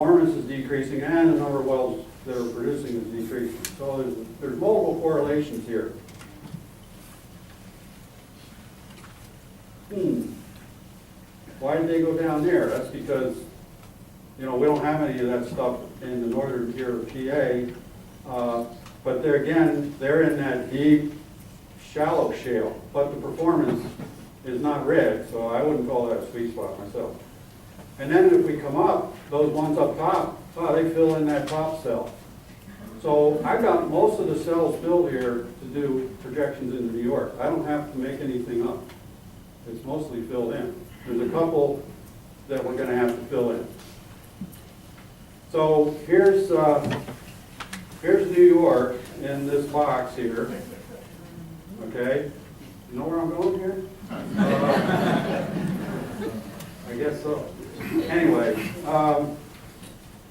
performance is decreasing and the number of wells that are producing is decreasing. So there's multiple correlations here. Why did they go down there? That's because, we don't have any of that stuff in the northern tier of PA. But they're in that deep, shallow shale. But the performance is not red, so I wouldn't call that a sweet spot myself. And then if we come up, those ones up top, they fill in that top cell. So I've got most of the cells filled here to do projections into New York. I don't have to make anything up. It's mostly filled in. There's a couple that we're going to have to fill in. So here's New York in this box here. Okay, you know where I'm going here? I guess so. Anyway,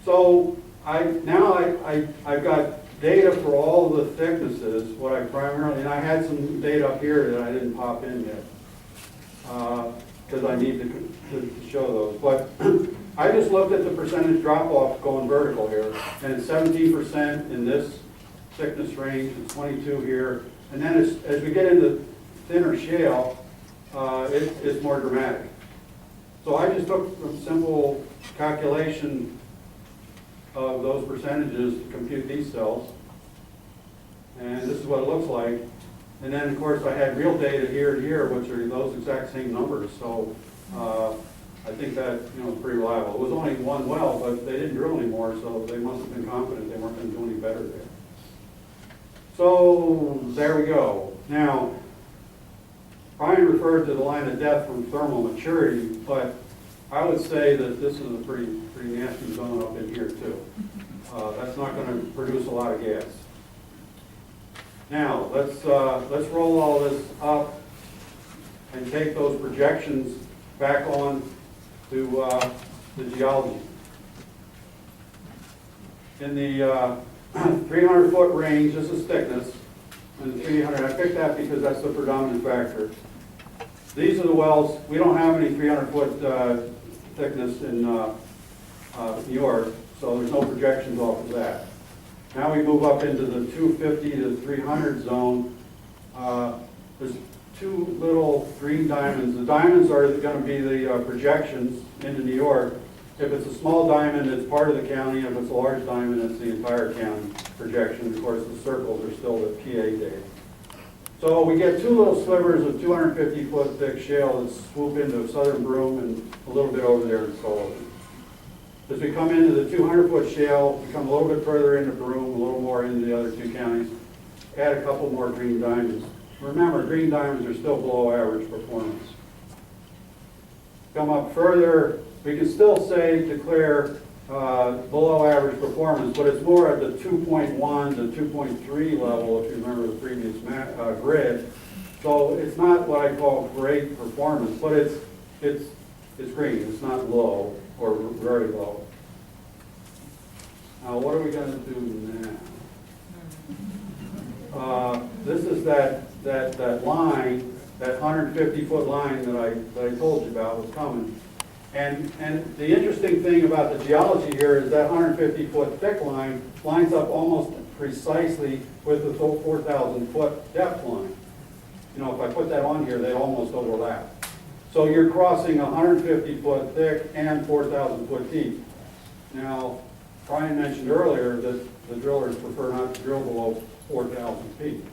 so I've got data for all the thicknesses. What I primarily, and I had some data up here that I didn't pop in yet because I need to show those. But I just looked at the percentage drop-off going vertical here, and it's 17% in this thickness range, it's 22 here, and then as we get into thinner shale, it's more dramatic. So I just took a simple calculation of those percentages to compute these cells, and this is what it looks like. And then, of course, I had real data here and here, which are those exact same numbers. So I think that is pretty reliable. It was only one well, but they didn't drill anymore, so they must have been confident they weren't going to do any better there. So there we go. Now, Brian referred to the line of death from thermal maturity, but I would say that this is a pretty nasty zone up in here too. That's not going to produce a lot of gas. Now let's roll all this up and take those projections back on to the geology. In the 300-foot range, this is thickness, and 300. I picked that because that's the predominant factor. These are the wells. We don't have any 300-foot thickness in New York, so there's no projections off of that. Now we move up into the 250 to 300 zone. There's two little green diamonds. The diamonds are going to be the projections into New York. If it's a small diamond, it's part of the county. If it's a large diamond, it's the entire county projection. Of course, the circles are still the PA data. So we get two little slivers of 250-foot thick shale that swoop into southern Broome and a little bit over there in Sullivan. As we come into the 200-foot shale, we come a little bit further into Broome, a little more into the other two counties, add a couple more green diamonds. Remember, green diamonds are still below average performance. Come up further, we can still declare below average performance, but it's more at the 2.1 to 2.3 level, if you remember the previous grid. So it's not what I call great performance, but it's green. It's not low or very low. Now, what are we going to do now? This is that line, that 150-foot line that I told you about was coming. And the interesting thing about the geology here is that 150-foot thick line lines up almost precisely with the 4,000-foot depth line. If I put that on here, they almost overlap. So you're crossing 150-foot thick and 4,000-foot deep. Now, Brian mentioned earlier that the drillers prefer not to drill below 4,000 feet.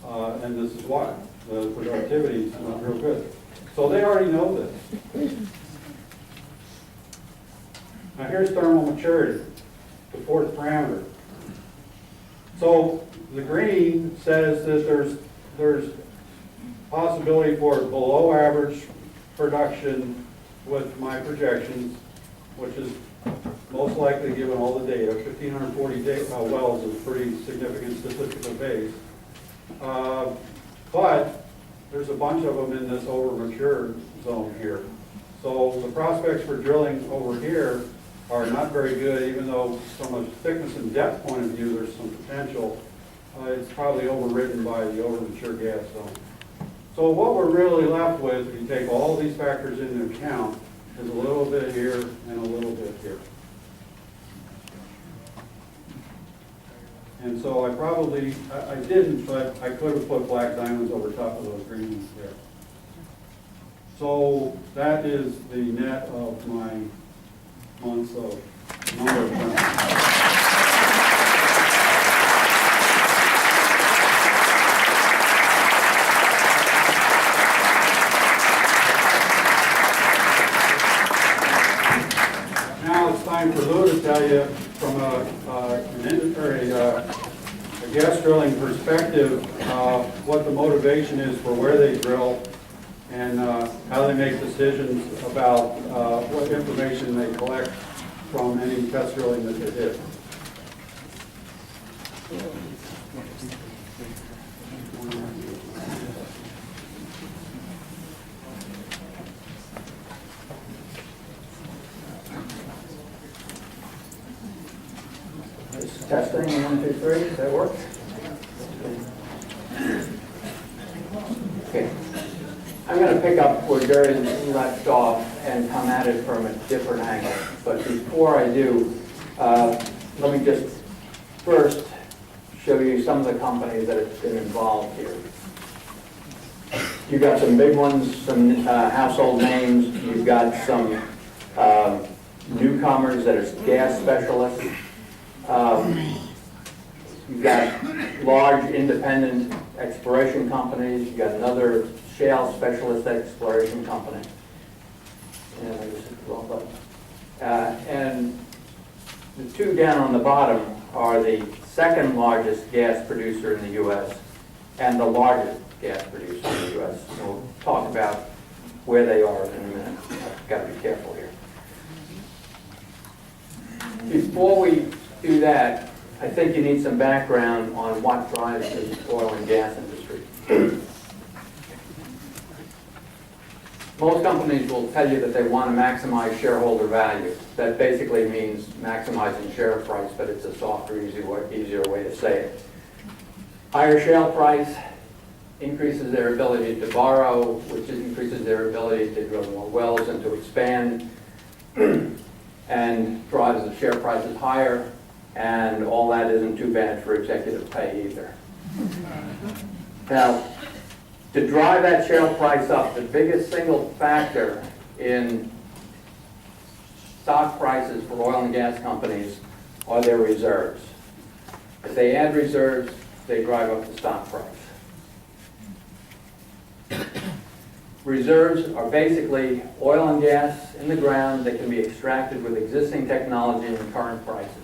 And this is why. The productivity is not real good. So they already know this. Now here's thermal maturity, the fourth parameter. So the green says that there's possibility for below average production with my projections, which is most likely given all the data. 1,540 wells is a pretty significant statistical base. But there's a bunch of them in this over-mature zone here. So the prospects for drilling over here are not very good, even though from a thickness and depth point of view there's some potential. It's probably overridden by the over-mature gas zone. So what we're really left with, if you take all these factors into account, is a little bit here and a little bit here. And so I didn't, but I could have put black diamonds over top of those green ones there. So that is the net of my months of number of times. Now it's time for Lou to tell you from a gas drilling perspective what the motivation is for where they drill and how they make decisions about what information they collect from any test drilling that they did. Testing, 1, 2, 3, does that work? Okay. I'm going to pick up where Jerry left off and come at it from a different angle. But before I do, let me just first show you some of the companies that have been involved here. You've got some big ones, some household names. You've got some newcomers that are gas specialists. You've got large independent exploration companies. You've got another shale specialist exploration company. And I just hit the wrong button. And the two down on the bottom are the second largest gas producer in the U.S. and the largest gas producer in the U.S. And we'll talk about where they are in a minute. I've got to be careful here. Before we do that, I think you need some background on what drives the oil and gas industry. Most companies will tell you that they want to maximize shareholder value. That basically means maximizing share price, but it's a softer, easier way to say it. Higher shale price increases their ability to borrow, which increases their ability to drill more wells and to expand, and drives the share prices higher. And all that isn't too bad for executive pay either. Now, to drive that shale price up, the biggest single factor in stock prices for oil and gas companies are their reserves. If they add reserves, they drive up the stock price. Reserves are basically oil and gas in the ground that can be extracted with existing technology and current prices.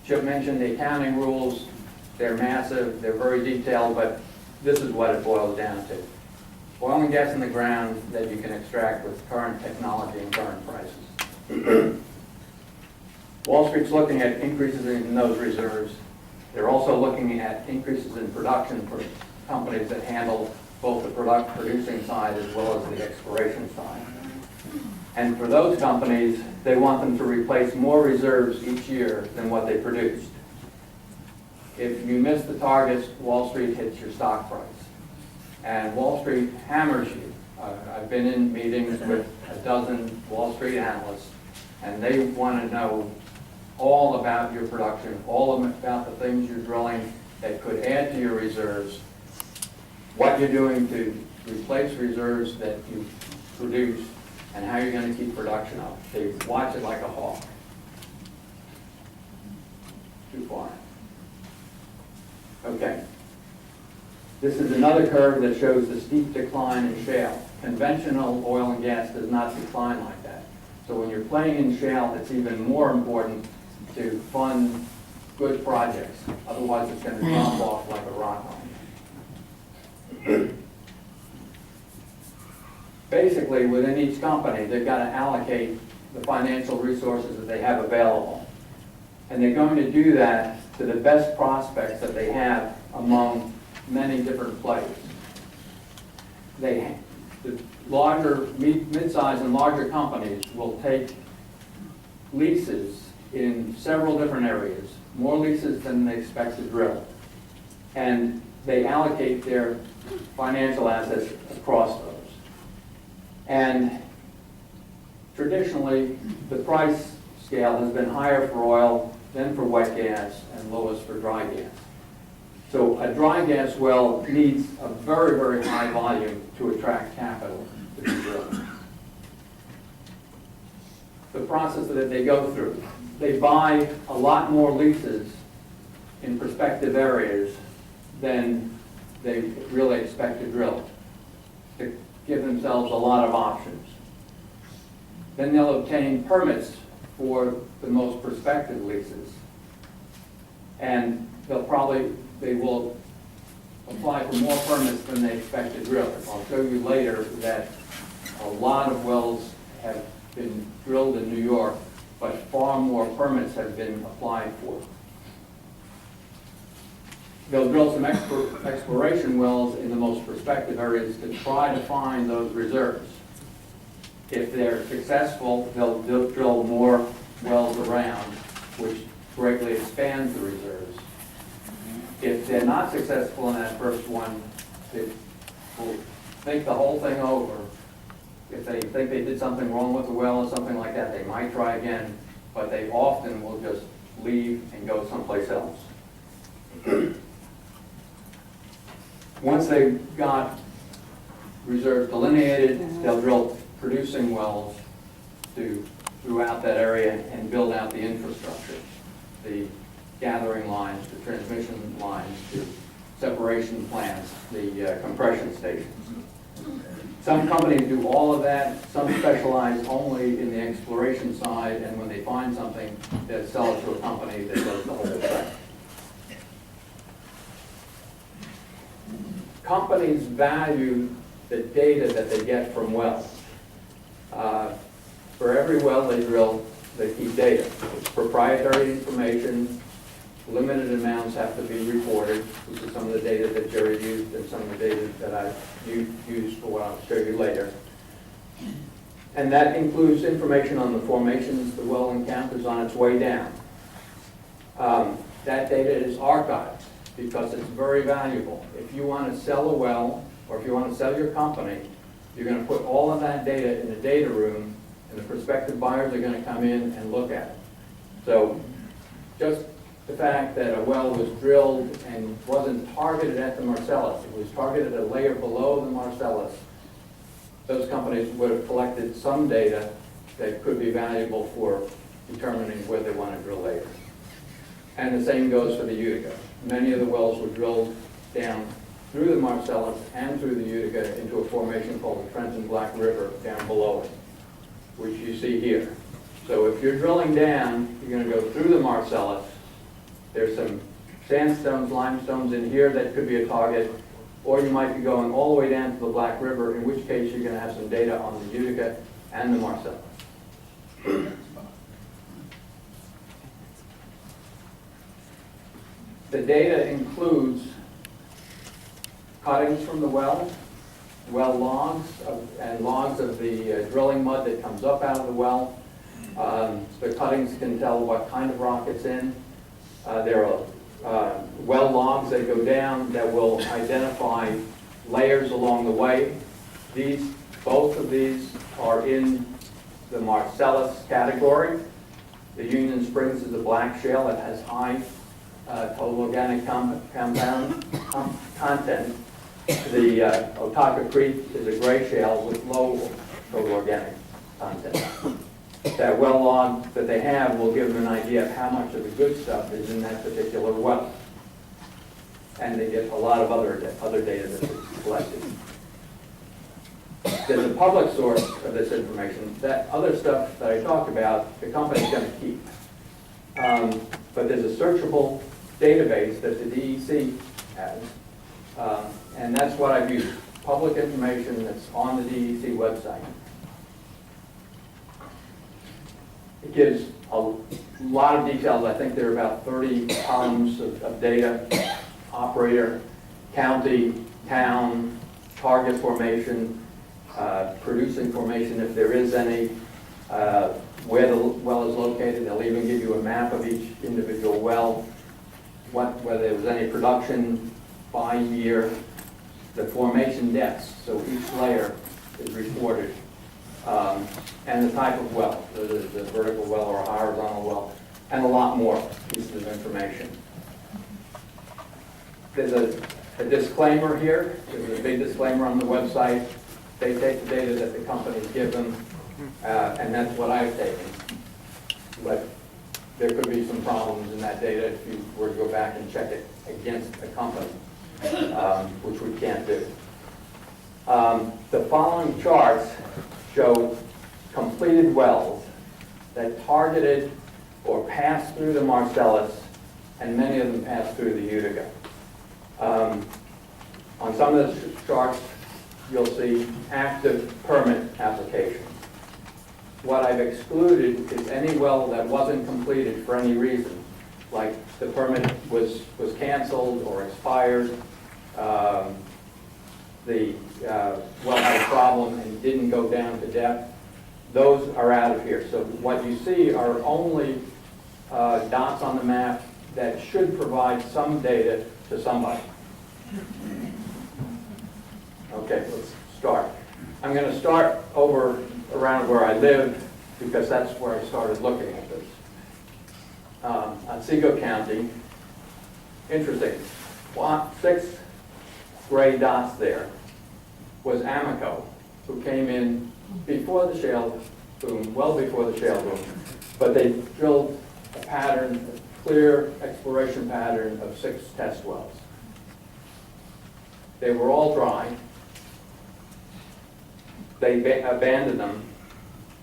Chip mentioned the accounting rules. They're massive, they're very detailed, but this is what it boils down to. Oil and gas in the ground that you can extract with current technology and current prices. Wall Street's looking at increases in those reserves. They're also looking at increases in production for companies that handle both the producing side as well as the exploration side. And for those companies, they want them to replace more reserves each year than what they produced. If you miss the targets, Wall Street hits your stock price. And Wall Street hammers you. I've been in meetings with a dozen Wall Street analysts, and they want to know all about your production, all about the things you're drilling that could add to your reserves, what you're doing to replace reserves that you produce, and how you're going to keep production up. They watch it like a hawk. Too far. Okay. This is another curve that shows the steep decline in shale. Conventional oil and gas does not decline like that. So when you're playing in shale, it's even more important to fund good projects. Otherwise, it's going to drop off like a rock on you. Basically, within each company, they've got to allocate the financial resources that they have available. And they're going to do that to the best prospects that they have among many different players. The larger, mid-sized and larger companies will take leases in several different areas, more leases than they expect to drill. And they allocate their financial assets across those. And traditionally, the price scale has been higher for oil then for wet gas, and lowest for dry gas. So a dry gas well needs a very, very high volume to attract capital to be drilled. The process that they go through, they buy a lot more leases in prospective areas than they really expect to drill, to give themselves a lot of options. Then they'll obtain permits for the most prospective leases. And they will apply for more permits than they expect to drill. I'll show you later that a lot of wells have been drilled in New York, but far more permits have been applied for. They'll drill some exploration wells in the most prospective areas to try to find those reserves. If they're successful, they'll drill more wells around, which greatly expands the reserves. If they're not successful in that first one, they will think the whole thing over. If they think they did something wrong with the well or something like that, they might try again, but they often will just leave and go someplace else. Once they've got reserves delineated, they'll drill producing wells throughout that area and build out the infrastructure, the gathering lines, the transmission lines, the separation plants, the compression stations. Some companies do all of that. Some specialize only in the exploration side, and when they find something, they'll sell it to a company that does the whole thing. Companies value the data that they get from wells. For every well they drill, they keep data. It's proprietary information. Limited amounts have to be reported. This is some of the data that Jerry used and some of the data that I used for what I'll show you later. And that includes information on the formations the well encounters on its way down. That data is archived because it's very valuable. If you want to sell a well, or if you want to sell your company, you're going to put all of that data in a data room, and the prospective buyers are going to come in and look at it. So just the fact that a well was drilled and wasn't targeted at the Marcellus, it was targeted a layer below the Marcellus, those companies would have collected some data that could be valuable for determining where they want to drill later. And the same goes for the Utica. Many of the wells were drilled down through the Marcellus and through the Utica into a formation called the Trenton Black River down below it, which you see here. So if you're drilling down, you're going to go through the Marcellus. There's some sandstones, limestones in here that could be a target, or you might be going all the way down to the Black River, in which case you're going to have some data on the Utica and the Marcellus. The data includes cuttings from the well logs, and logs of the drilling mud that comes up out of the well. The cuttings can tell what kind of rock it's in. There are well logs that go down that will identify layers along the way. Both of these are in the Marcellus category. The Union Springs is a black shale that has high total organic compound content. The Otaka Creek is a gray shale with low total organic content. That well log that they have will give them an idea of how much of the good stuff is in that particular well. And they get a lot of other data that's collected. There's a public source of this information. That other stuff that I talked about, the company's going to keep. But there's a searchable database that the DEC has, and that's what I've used, public information that's on the DEC website. It gives a lot of details. I think there are about 30 columns of data: operator, county, town, target formation, producing formation if there is any, where the well is located. They'll even give you a map of each individual well, whether there was any production by year, the formation depths, so each layer is reported, and the type of well, whether it's a vertical well or a horizontal well. and a lot more pieces of information. There's a disclaimer here. There's a big disclaimer on the website. They take the data that the companies give them, and that's what I've taken. But there could be some problems in that data if you were to go back and check it against a company, which we can't do. The following charts show completed wells that targeted or passed through the Marcellus, and many of them passed through the Utica. On some of the charts, you'll see active permit applications. What I've excluded is any well that wasn't completed for any reason, like the permit was canceled or expired, the well had a problem and didn't go down to depth. Those are out of here. So what you see are only dots on the map that should provide some data to somebody. Okay, let's start. I'm going to start over around where I live because that's where I started looking at this. Otsego County, interesting. 6 gray dots there was Amoco, who came in before the shale boom, well before the shale boom, but they drilled a pattern, a clear exploration pattern of 6 test wells. They were all dry. They abandoned them.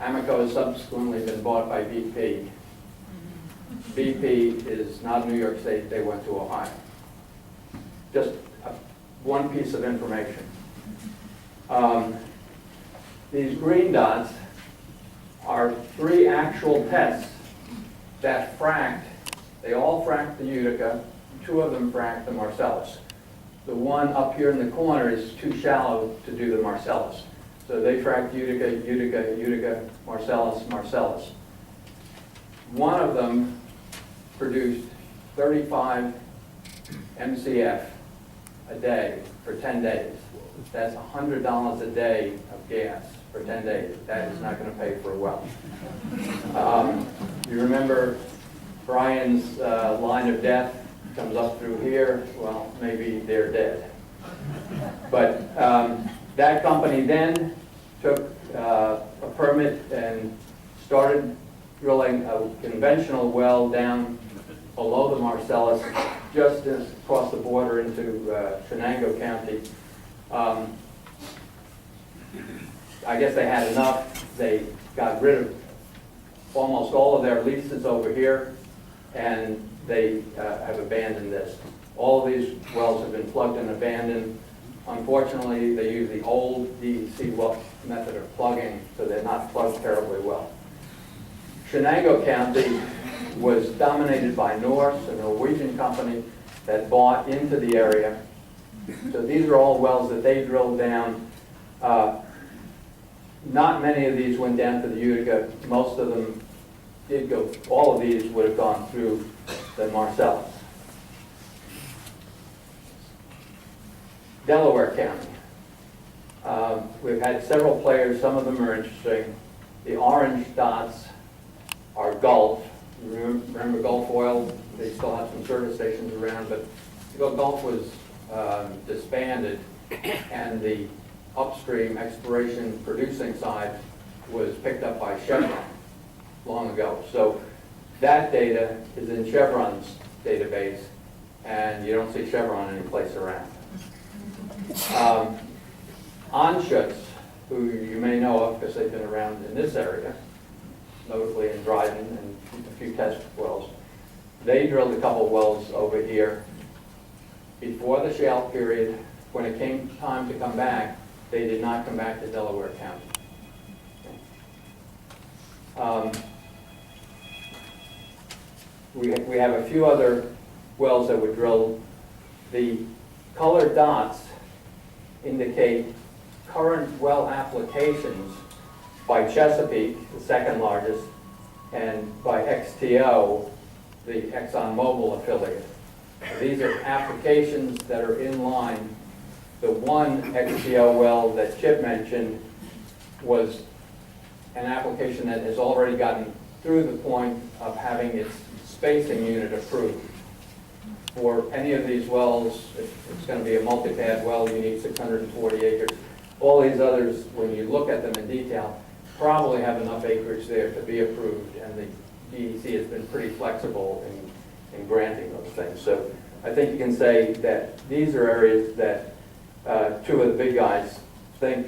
Amoco has subsequently been bought by BP. BP is not New York State, they went to Ohio. Just one piece of information. These green dots are 3 actual tests that fracked. They all fracked the Utica, 2 of them fracked the Marcellus. The one up here in the corner is too shallow to do the Marcellus. So they fracked Utica, Utica, Utica, Marcellus, Marcellus. One of them produced 35 MCF a day for 10 days. That's $100 a day of gas for 10 days. That is not going to pay for a well. You remember Brian's line of death comes up through here? Well, maybe they're dead. But that company then took a permit and started drilling a conventional well down below the Marcellus, just across the border into Shenango County. I guess they had enough. They got rid of almost all of their leases over here, and they have abandoned this. All of these wells have been plugged and abandoned. Unfortunately, they use the old DEC well method of plugging, so they're not plugged terribly well. Shenango County was dominated by Norse, a Norwegian company that bought into the area. So these are all wells that they drilled down. Not many of these went down to the Utica. Most of them did go. All of these would have gone through the Marcellus. Delaware County. We've had several players. Some of them are interesting. The orange dots are Gulf. You remember Gulf Oil? They still have some service stations around, but Gulf was disbanded, and the upstream exploration producing side was picked up by Chevron long ago. So that data is in Chevron's database, and you don't see Chevron anyplace around. Anschutz, who you may know of because they've been around in this area, notably in Dryden and a few test wells. They drilled a couple wells over here before the shale period. When it came time to come back, they did not come back to Delaware County. We have a few other wells that were drilled. The colored dots indicate current well applications by Chesapeake, the second largest, and by XTO, the ExxonMobil affiliate. These are applications that are in line. The one XTO well that Chip mentioned was an application that has already gotten through the point of having its spacing unit approved. For any of these wells, if it's going to be a multi-pad well, you need 640 acres. All these others, when you look at them in detail, probably have enough acreage there to be approved, and the DEC has been pretty flexible in granting those things. So I think you can say that these are areas that two of the big guys think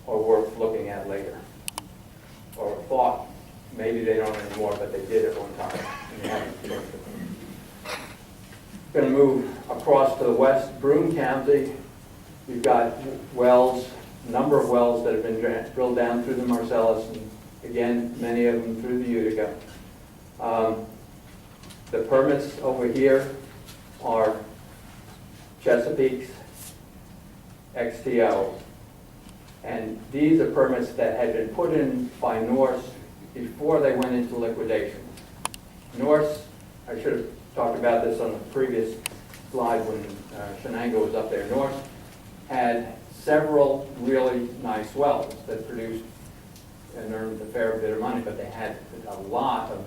are worth looking at later, or thought maybe they don't anymore, but they did at one time, and they haven't looked at them. Going to move across to the west, Broome County. You've got wells, a number of wells that have been drilled down through the Marcellus, and again, many of them through the Utica. The permits over here are Chesapeake's, XTO, and these are permits that had been put in by Norse before they went into liquidation. Norse, I should have talked about this on the previous slide when Shenango was up there. Norse had several really nice wells that produced and earned a fair bit of money, but they had a lot of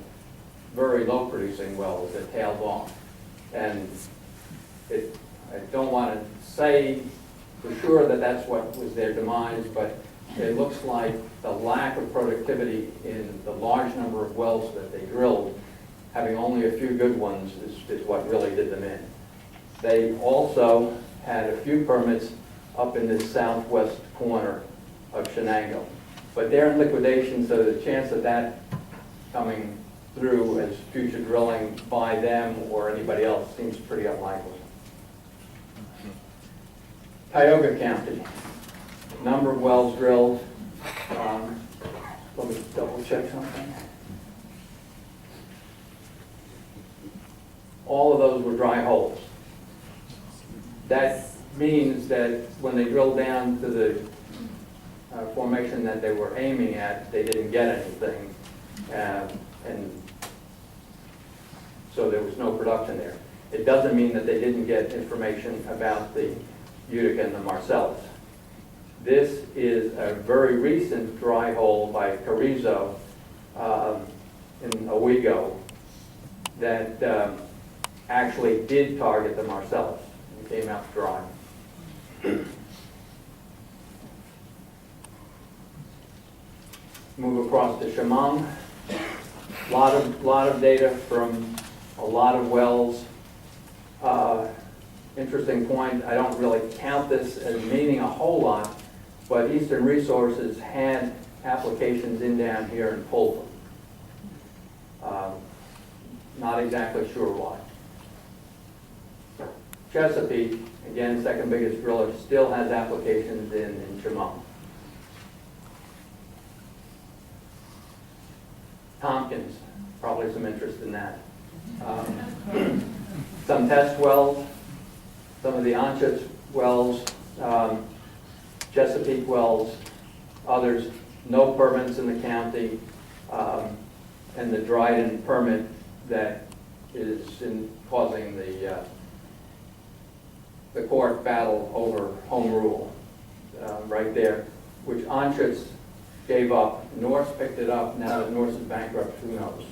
very low producing wells that tailed off. And I don't want to say for sure that that's what was their demise, but it looks like the lack of productivity in the large number of wells that they drilled, having only a few good ones, is what really did them in. They also had a few permits up in the southwest corner of Shenango, but they're in liquidation, so the chance of that coming through as future drilling by them or anybody else seems pretty unlikely. Tioga County, number of wells drilled. Let me double check something. All of those were dry holes. That means that when they drilled down to the formation that they were aiming at, they didn't get anything, and so there was no production there. It doesn't mean that they didn't get information about the Utica and the Marcellus. This is a very recent dry hole by Carrizo in Owego that actually did target the Marcellus and came out dry. Move across to Chemung. Lot of data from a lot of wells. Interesting point, I don't really count this as meaning a whole lot, but Eastern Resources had applications in down here and pulled them. Not exactly sure why. Chesapeake, again, second biggest driller, still has applications in Chemung. Tompkins, probably some interest in that. Some test wells, some of the Anschutz wells, Chesapeake wells, others, no permits in the county, and the Dryden permit that is causing the court battle over home rule right there, which Anschutz gave up. Norse picked it up. Now that Norse is bankrupt, who knows?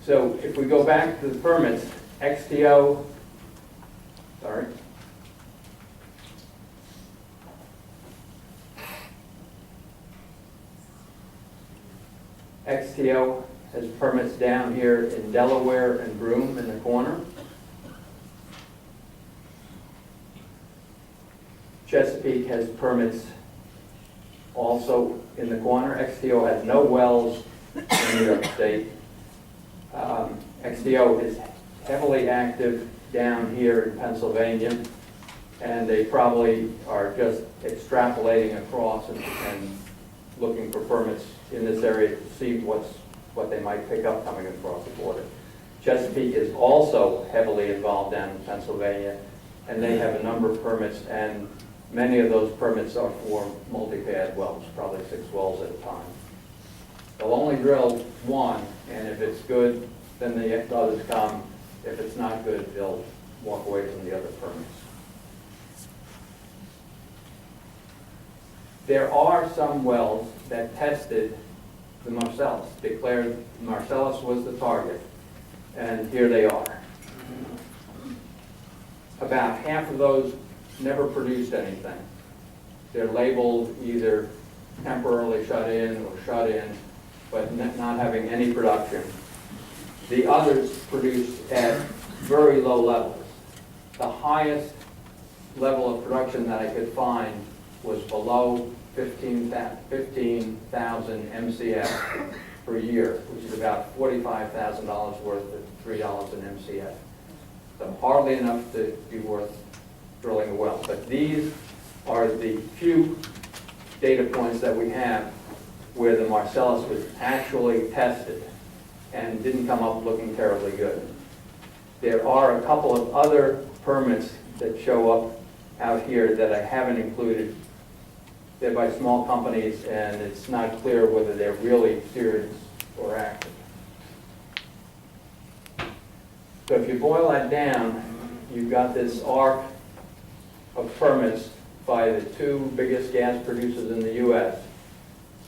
So if we go back to the permits, XTO, sorry. XTO has permits down here in Delaware and Broome in the corner. Chesapeake has permits also in the corner. XTO has no wells in New York State. XTO is heavily active down here in Pennsylvania, and they probably are just extrapolating across and looking for permits in this area to see what they might pick up coming across the border. Chesapeake is also heavily involved down in Pennsylvania, and they have a number of permits, and many of those permits are for multi-pad wells, probably 6 wells at a time. They'll only drill one, and if it's good, then the others come. If it's not good, they'll walk away from the other permits. There are some wells that tested the Marcellus, declared Marcellus was the target, and here they are. About half of those never produced anything. They're labeled either temporarily shut in or shut in, but not having any production. The others produced at very low levels. The highest level of production that I could find was below 15,000 MCF per year, which is about $45,000 worth at $3 an MCF. So hardly enough to be worth drilling a well. But these are the few data points that we have where the Marcellus was actually tested and didn't come up looking terribly good. There are a couple of other permits that show up out here that I haven't included. They're by small companies, and it's not clear whether they're really serious or active. So if you boil that down, you've got this arc of permits by the two biggest gas producers in the U.S.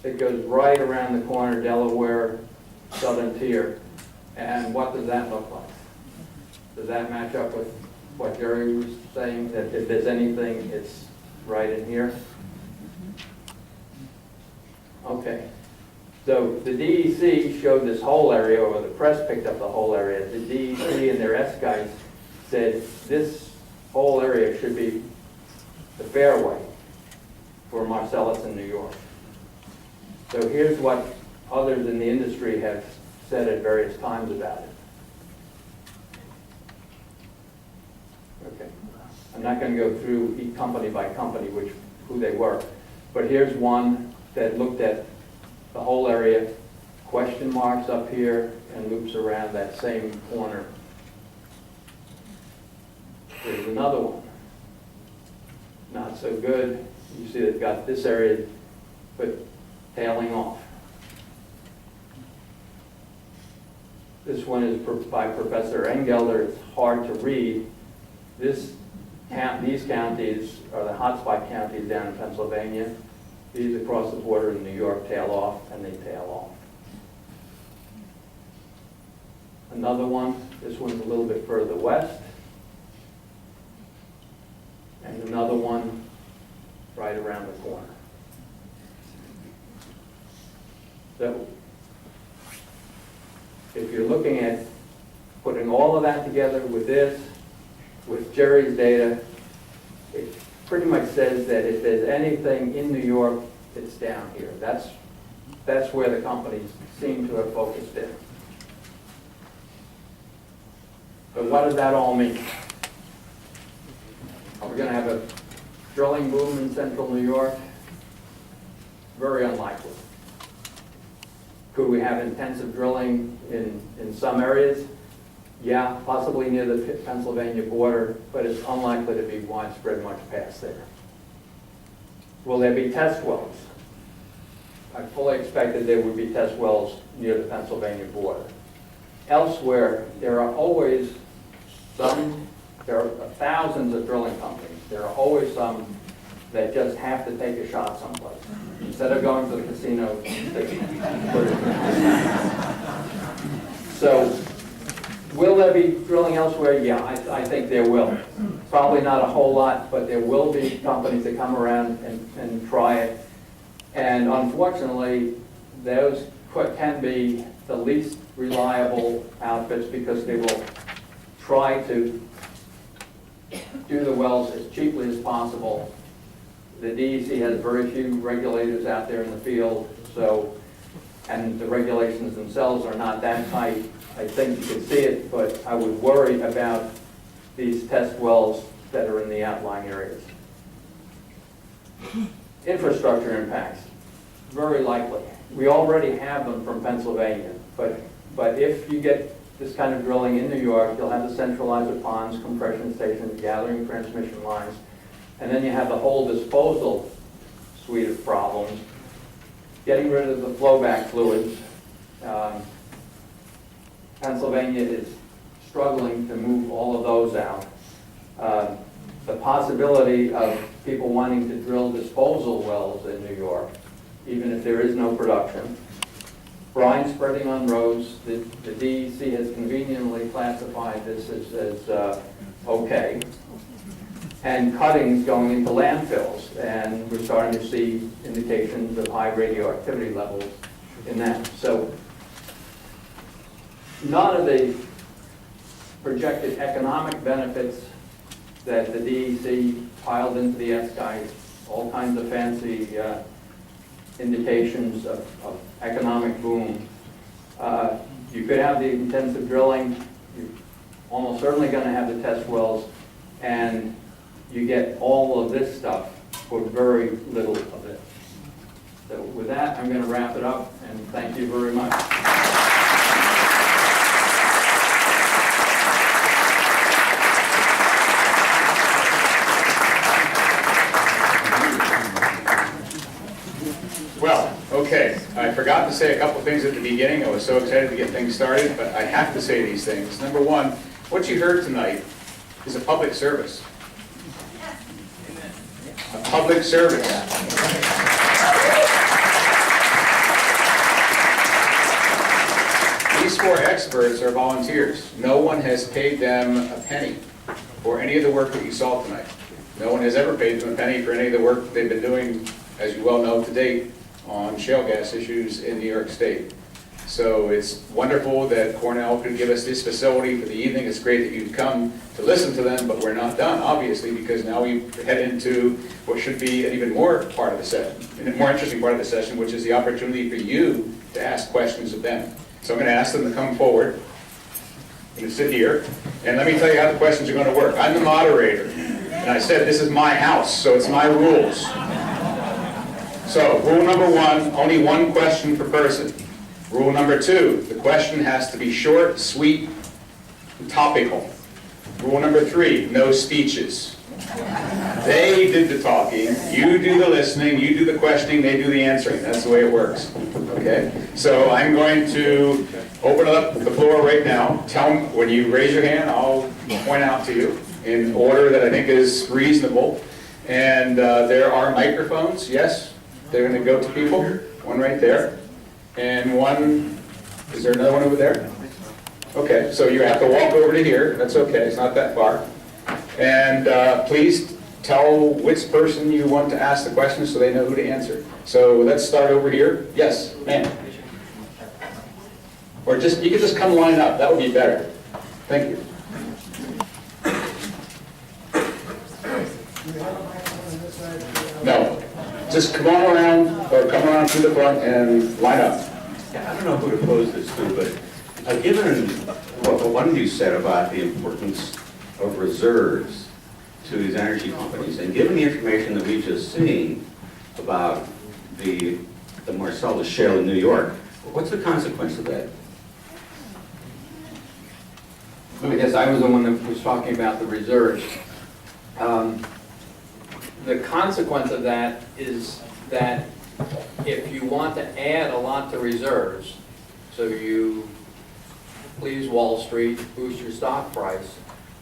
It goes right around the corner, Delaware, Southern Tier. And what does that look like? Does that match up with what Jerry was saying, that if there's anything, it's right in here? Okay. So the DEC showed this whole area, or the press picked up the whole area. The DEC and their S guys said this whole area should be the fairway for Marcellus in New York. So here's what others in the industry have said at various times about it. Okay. I'm not going to go through each company by company who they were, but here's one that looked at the whole area, question marks up here, and loops around that same corner. Here's another one. Not so good. You see they've got this area, but tailing off. This one is by Professor Engelder. It's hard to read. These counties are the hotspot counties down in Pennsylvania. These across the border in New York tail off, and they tail off. Another one, this one's a little bit further west. And another one right around the corner. So, if you're looking at putting all of that together with this, with Jerry's data, it pretty much says that if there's anything in New York, it's down here. That's where the companies seem to have focused in. But what does that all mean? Are we going to have a drilling boom in central New York? Very unlikely. Could we have intensive drilling in some areas? Yeah, possibly near the Pennsylvania border, but it's unlikely to be widespread much past there. Will there be test wells? I fully expected there would be test wells near the Pennsylvania border. Elsewhere, there are thousands of drilling companies. There are always some that just have to take a shot someplace. Instead of going to the casino, they put it. So, will there be drilling elsewhere? Yeah, I think there will. Probably not a whole lot, but there will be companies that come around and try it. And unfortunately, those can be the least reliable outfits because they will try to do the wells as cheaply as possible. The DEC has very few regulators out there in the field, and the regulations themselves are not that tight. I think you can see it, but I would worry about these test wells that are in the outlying areas. Infrastructure impacts, very likely. We already have them from Pennsylvania, but if you get this kind of drilling in New York, you'll have the centralizer ponds, compression stations, gathering transmission lines, and then you have the whole disposal suite of problems. Getting rid of the flowback fluids. Pennsylvania is struggling to move all of those out. The possibility of people wanting to drill disposal wells in New York, even if there is no production. brine spreading on roads. The DEC has conveniently classified this as okay. And cuttings going into landfills, and we're starting to see indications of high radioactivity levels in that. So none of the projected economic benefits that the DEC piled into the SKY, all kinds of fancy indications of economic boom. You could have the intensive drilling, you're almost certainly going to have the test wells, and you get all of this stuff for very little of it. So with that, I'm going to wrap it up, and thank you very much. Well, okay, I forgot to say a couple things at the beginning. I was so excited to get things started, but I have to say these things. Number one, what you heard tonight is a public service. A public service. These four experts are volunteers. No one has paid them a penny for any of the work that you saw tonight. No one has ever paid them a penny for any of the work they've been doing, as you well know, to date on shale gas issues in New York State. So it's wonderful that Cornell could give us this facility for the evening. It's great that you've come to listen to them, but we're not done, obviously, because now we head into what should be an even more part of the session, a more interesting part of the session, which is the opportunity for you to ask questions of them. So I'm going to ask them to come forward. I'm going to sit here, and let me tell you how the questions are going to work. I'm the moderator, and I said this is my house, so it's my rules. So, rule number one, only one question per person. Rule number two, the question has to be short, sweet, and topical. Rule number three, no speeches. They did the talking, you do the listening, you do the questioning, they do the answering. That's the way it works. Okay? So I'm going to open up the floor right now. Tell me, when you raise your hand, I'll point out to you in order that I think is reasonable. And there are microphones, yes? They're going to go to people. One right there. And one, is there another one over there? Okay, so you have to walk over to here. That's okay, it's not that far. And please tell which person you want to ask the question so they know who to answer. So let's start over here. Yes, ma'am. Or just, you can just come line up. That would be better. Thank you. No. Just come on around, or come around to the front and line up. Yeah, I don't know who to pose this to, but given what one of you said about the importance of reserves to these energy companies, and given the information that we've just seen about the Marcellus Shale in New York, what's the consequence of that? I guess I was the one that was talking about the reserves. The consequence of that is that if you want to add a lot to reserves, so you please Wall Street, boost your stock price,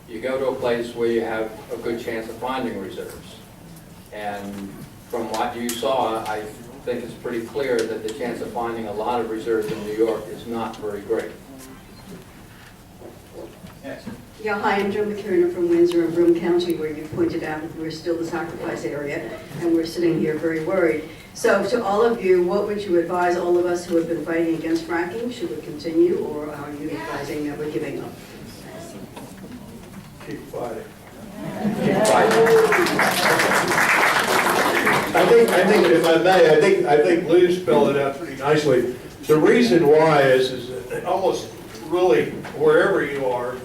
you go to a place where you have a good chance of finding reserves. And from what you saw, I think it's pretty clear that the chance of finding a lot of reserves in New York is not very great. Yes. Yeah, hi, I'm Joe McKiernan from Windsor and Broome County, where you pointed out that we're still the sacrifice area, and we're sitting here very worried. So to all of you, what would you advise all of us who have been fighting against fracking? Should we continue, or are you advising that we're giving up? Keep fighting. Keep fighting. I think, if I may, I think Lou spelled it out pretty nicely. The reason why is that almost really wherever you are,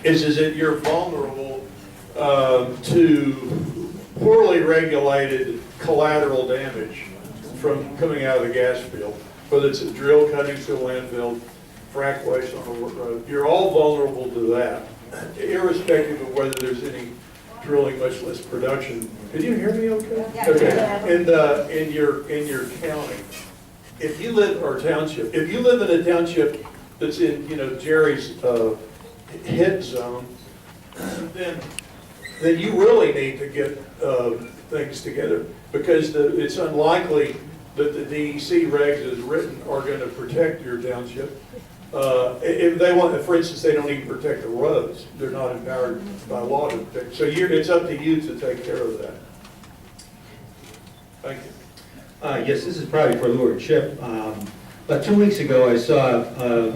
is that you're vulnerable to poorly regulated collateral damage from coming out of the gas field, whether it's a drill cutting to a landfill, frac waste on a road. You're all vulnerable to that, irrespective of whether there's any drilling, much less production. Can you hear me okay? Yeah. Okay. And in your county, if you live, or township, if you live in a township that's in, Jerry's hit zone, then you really need to get things together, because it's unlikely that the DEC regs as written are going to protect your township. If they want, for instance, they don't even protect the roads. They're not empowered by law to protect. So it's up to you to take care of that. Thank you. Yes, this is probably for Lou or Chip. About 2 weeks ago, I saw a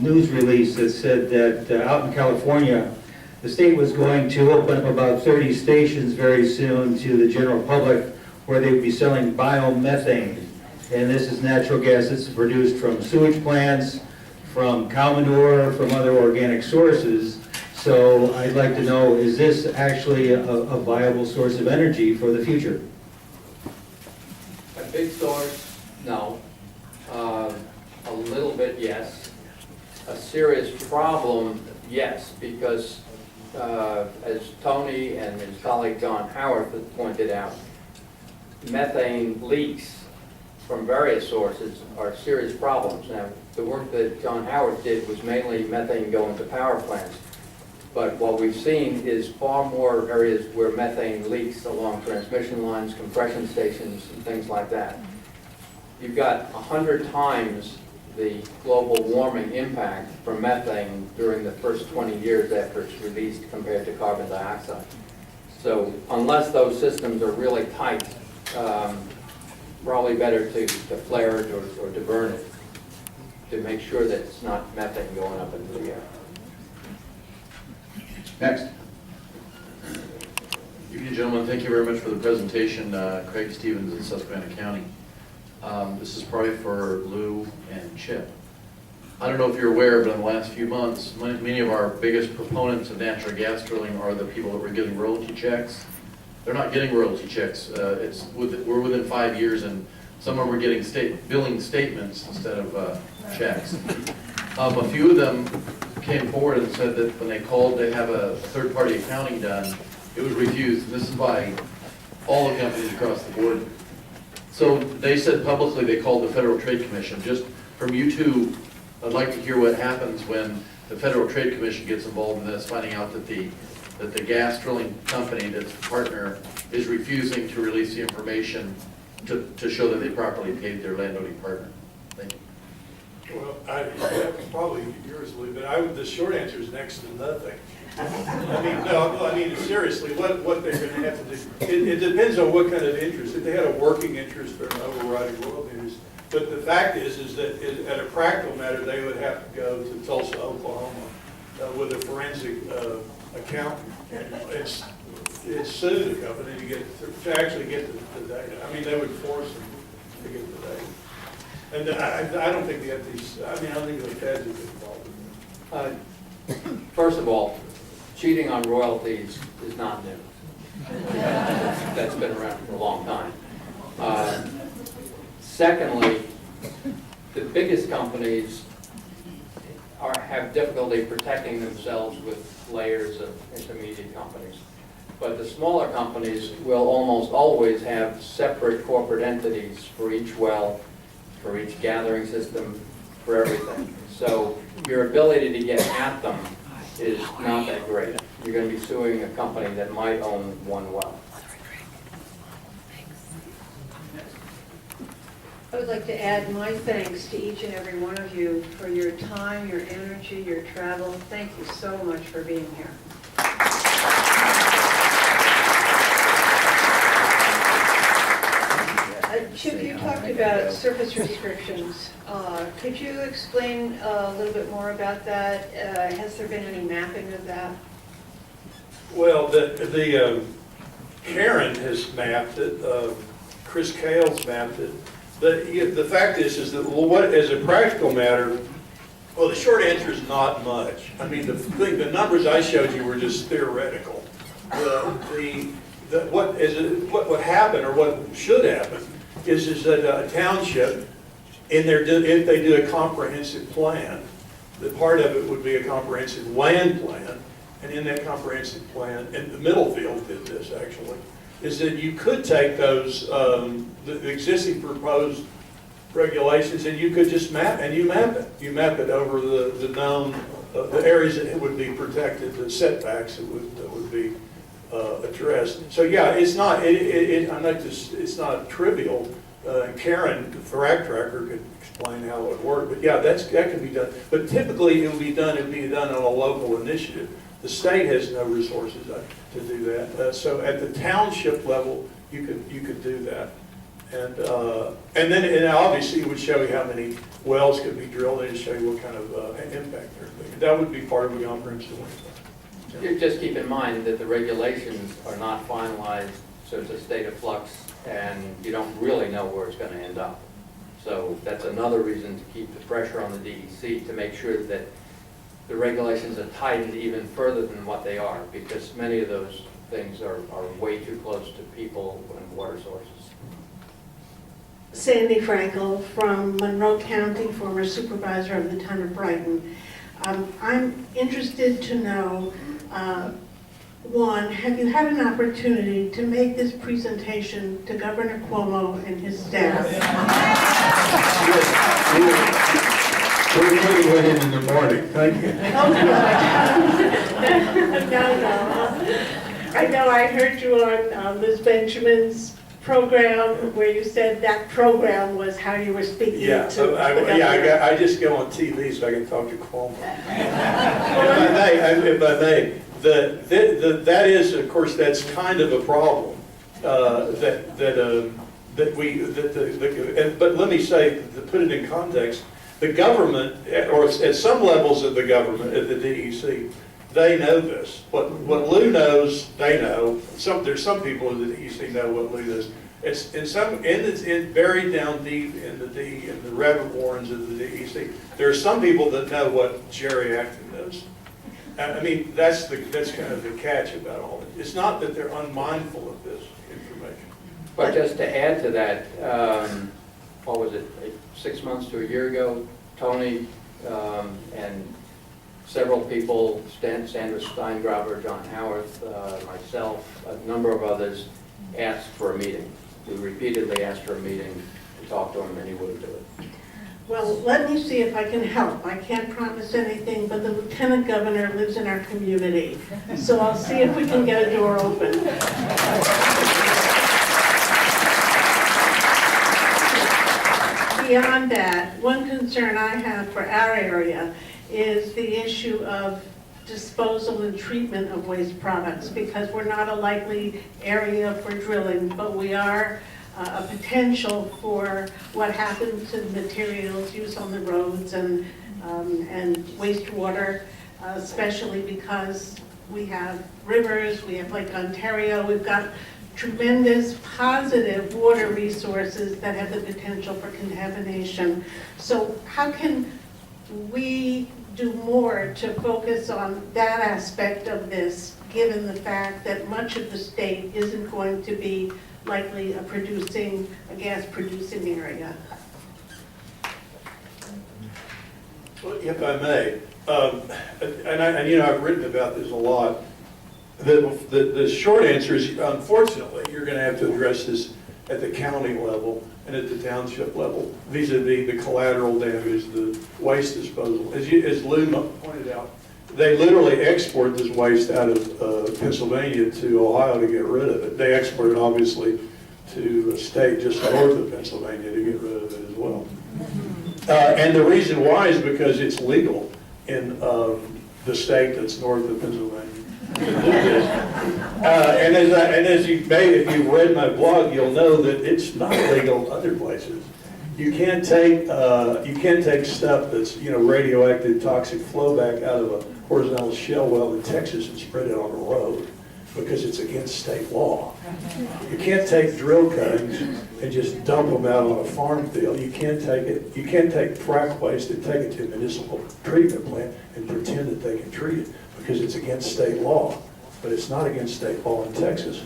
news release that said that out in California, the state was going to open up about 30 stations very soon to the general public where they would be selling biomethane. And this is natural gas that's produced from sewage plants, from cow manure, from other organic sources. So I'd like to know, is this actually a viable source of energy for the future? A big source, no. A little bit, yes. A serious problem, yes, because as Tony and his colleague John Howard have pointed out, methane leaks from various sources are serious problems. Now, the work that John Howard did was mainly methane going to power plants. But what we've seen is far more areas where methane leaks along transmission lines, compression stations, and things like that. You've got 100 times the global warming impact from methane during the first 20 years after it's released compared to carbon dioxide. So unless those systems are really tight, probably better to flare it or to burn it to make sure that it's not methane going up into the air. Next. Evening, gentlemen. Thank you very much for the presentation. Craig Stevens in Susquehanna County. This is probably for Lou and Chip. I don't know if you're aware, but in the last few months, many of our biggest proponents of natural gas drilling are the people that were getting royalty checks. They're not getting royalty checks. We're within 5 years, and some of them are getting billing statements instead of checks. A few of them came forward and said that when they called to have a third-party accounting done, it was refused. This is by all the companies across the board. So they said publicly they called the Federal Trade Commission. Just from you two, I'd like to hear what happens when the Federal Trade Commission gets involved in this, finding out that the gas drilling company that's a partner is refusing to release the information to show that they properly paid their landowning partner. Thank you. Well, that was probably yours, Lou, but the short answer is next to nothing. I mean, seriously, what they're going to have to do, it depends on what kind of interest. If they had a working interest or an overriding royalty interest, but the fact is that at a practical matter, they would have to go to Tulsa, Oklahoma, with a forensic accountant, and sue the company to actually get the data. I mean, they would force them to get the data. And I don't think the FTC, I don't think the feds would get involved in that. First of all, cheating on royalties is not new. That's been around for a long time. Secondly, the biggest companies have difficulty protecting themselves with layers of intermediate companies. But the smaller companies will almost always have separate corporate entities for each well, for each gathering system, for everything. So your ability to get at them is not that great. You're going to be suing a company that might own one well. I would like to add my thanks to each and every one of you for your time, your energy, your travel. Thank you so much for being here. Chip, you talked about surface restrictions. Could you explain a little bit more about that? Has there been any mapping of that? Well, Karen has mapped it. Chris Kale's mapped it. The fact is that as a practical matter, well, the short answer is not much. I mean, the numbers I showed you were just theoretical. What would happen, or what should happen, is that a township, if they do a comprehensive plan, the part of it would be a comprehensive land plan, and in that comprehensive plan, and the Middlefield did this actually, is that you could take those, the existing proposed regulations, and you could just map it. You map it over the known, the areas that would be protected, the setbacks that would be addressed. So yeah, it's not, it's not trivial. Karen, the frac tracker, could explain how it would work, but yeah, that can be done. But typically, it would be done on a local initiative. The state has no resources to do that. So at the township level, you could do that. And obviously it would show you how many wells could be drilled and show you what kind of impact they're making. That would be part of the comprehensive plan. You just keep in mind that the regulations are not finalized, so it's a state of flux, and you don't really know where it's going to end up. So that's another reason to keep the pressure on the DEC to make sure that the regulations are tightened even further than what they are, because many of those things are way too close to people and water sources. Sandy Frankel from Monroe County, former supervisor of the town of Brighton. I'm interested to know, one, have you had an opportunity to make this presentation to Governor Cuomo and his staff? We're meeting with him in the morning. Thank you. Oh, good. No. I know I heard you on Liz Benjamin's program where you said that program was how you were speaking Yeah, to the governor. I just go on TV so I can talk to Cuomo. If I may, that is, of course, that's kind of a problem. But let me say, to put it in context, the government, or at some levels of the government, at the DEC, they know this. What Lou knows, they know. There's some people at the DEC know what Lou knows. It's buried down deep in the rabbit warrens of the DEC. There are some people that know what Jerry Acton knows. I mean, that's kind of the catch about all of it. It's not that they're unmindful of this information. But just to add to that, what was it, 6 months to a year ago, Tony and several people, Sandra Steingraber, John Howarth, myself, a number of others, asked for a meeting. We repeatedly asked for a meeting to talk to him, and he wouldn't do it. Well, let me see if I can help. I can't promise anything, but the lieutenant governor lives in our community. So I'll see if we can get a door open. Beyond that, one concern I have for our area is the issue of disposal and treatment of waste products, because we're not a likely area for drilling, but we are a potential for what happens to the materials used on the roads and wastewater, especially because we have rivers, we have Lake Ontario, we've got tremendous positive water resources that have the potential for contamination. So how can we do more to focus on that aspect of this, given the fact that much of the state isn't going to be likely a gas producing area? Well, if I may, and you know, I've written about this a lot. The short answer is, unfortunately, you're going to have to address this at the county level and at the township level, vis-a-vis the collateral damage, the waste disposal. As Lou pointed out, they literally export this waste out of Pennsylvania to Ohio to get rid of it. They export it, obviously, to a state just north of Pennsylvania to get rid of it as well. And the reason why is because it's legal in the state that's north of Pennsylvania. And as you may, if you've read my blog, you'll know that it's not legal other places. You can't take stuff that's, you know, radioactive, toxic flowback out of a horizontal shell well in Texas and spread it on a road, because it's against state law. You can't take drill cuttings and just dump them out on a farm field. You can't take frac waste and take it to a municipal treatment plant and pretend that they can treat it, because it's against state law. But it's not against state law in Texas.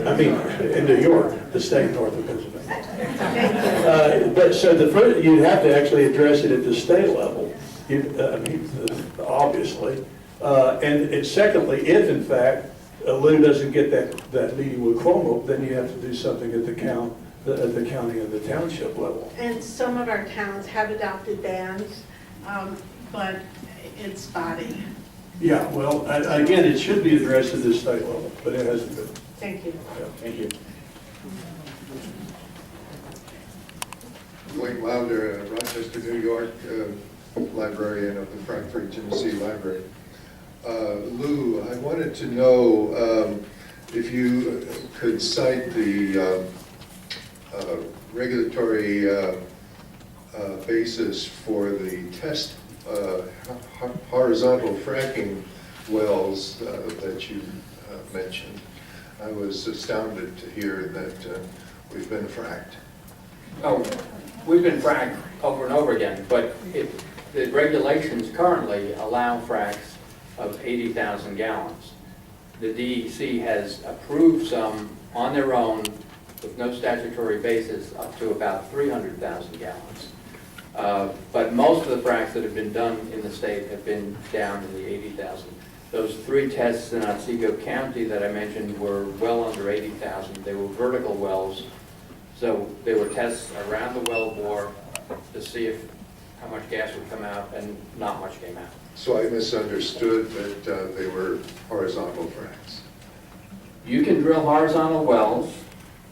I mean, in New York, the state north of Pennsylvania. But so you'd have to actually address it at the state level, obviously. And secondly, if in fact Lou doesn't get that meeting with Cuomo, then you have to do something at the county and the township level. And some of our towns have adopted bans, but it's spotty. Yeah, well, again, it should be addressed at the state level, but it hasn't been. Thank you. Yeah. Thank you. Blake Lauder, Rochester, New York, librarian of the Frankfurt, Tennessee Library. Lou, I wanted to know if you could cite the regulatory basis for the test horizontal fracking wells that you mentioned. I was astounded to hear that we've been fracked. Oh, we've been fracked over and over again, but the regulations currently allow fracks of 80,000 gallons. The DEC has approved some on their own with no statutory basis up to about 300,000 gallons. But most of the fracks that have been done in the state have been down in the 80,000. Those 3 tests in Otsego County that I mentioned were well under 80,000. They were vertical wells. So they were tests around the well bore to see how much gas would come out, and not much came out. So I misunderstood that they were horizontal fracks. You can drill horizontal wells.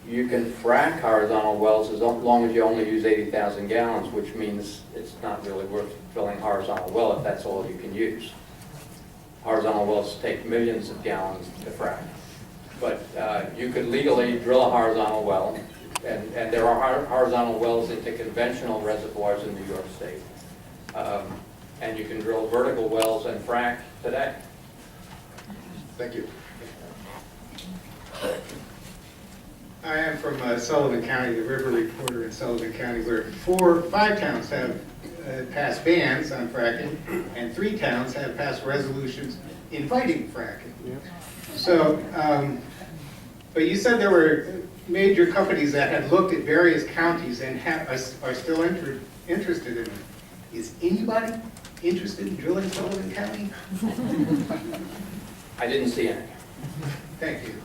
You can frack horizontal wells as long as you only use 80,000 gallons, which means it's not really worth drilling a horizontal well if that's all you can use. Horizontal wells take millions of gallons to frack. But you could legally drill a horizontal well, and there are horizontal wells into conventional reservoirs in New York State. And you can drill vertical wells and frack today. Thank you. I am from Sullivan County, the River Reporter in Sullivan County, where 5 towns have passed bans on fracking, and 3 towns have passed resolutions inviting fracking. So, but you said there were major companies that had looked at various counties and are still interested in it. Is anybody interested in drilling Sullivan County? I didn't see any. Thank you.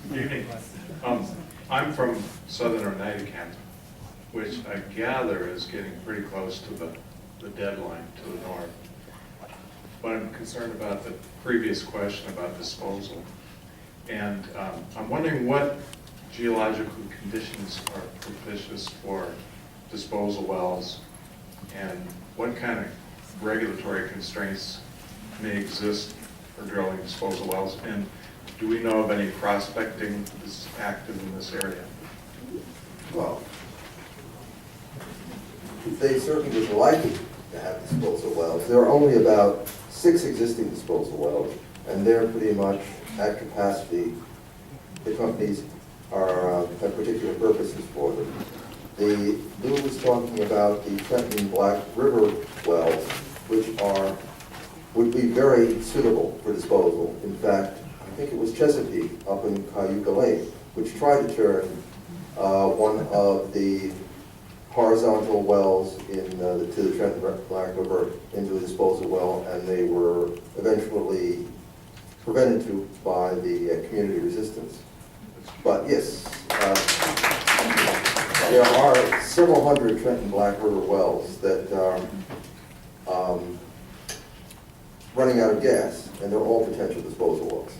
Good evening. I'm from southern Oneida County, which I gather is getting pretty close to the deadline to the north. But I'm concerned about the previous question about disposal. And I'm wondering what geological conditions are propitious for disposal wells, and what kind of regulatory constraints may exist for drilling disposal wells, and do we know of any prospecting that's active in this area? Well, they certainly would like to have disposal wells. There are only about 6 existing disposal wells, and they're pretty much at capacity. The companies have particular purposes for them. Lou was talking about the Trenton Black River wells, which would be very suitable for disposal. In fact, I think it was Chesapeake up in Cayuga Lake, which tried to turn one of the horizontal wells to the Trenton Black River into a disposal well, and they were eventually prevented by the community resistance. But yes, there are several hundred Trenton Black River wells that are running out of gas, and they're all potential disposal wells.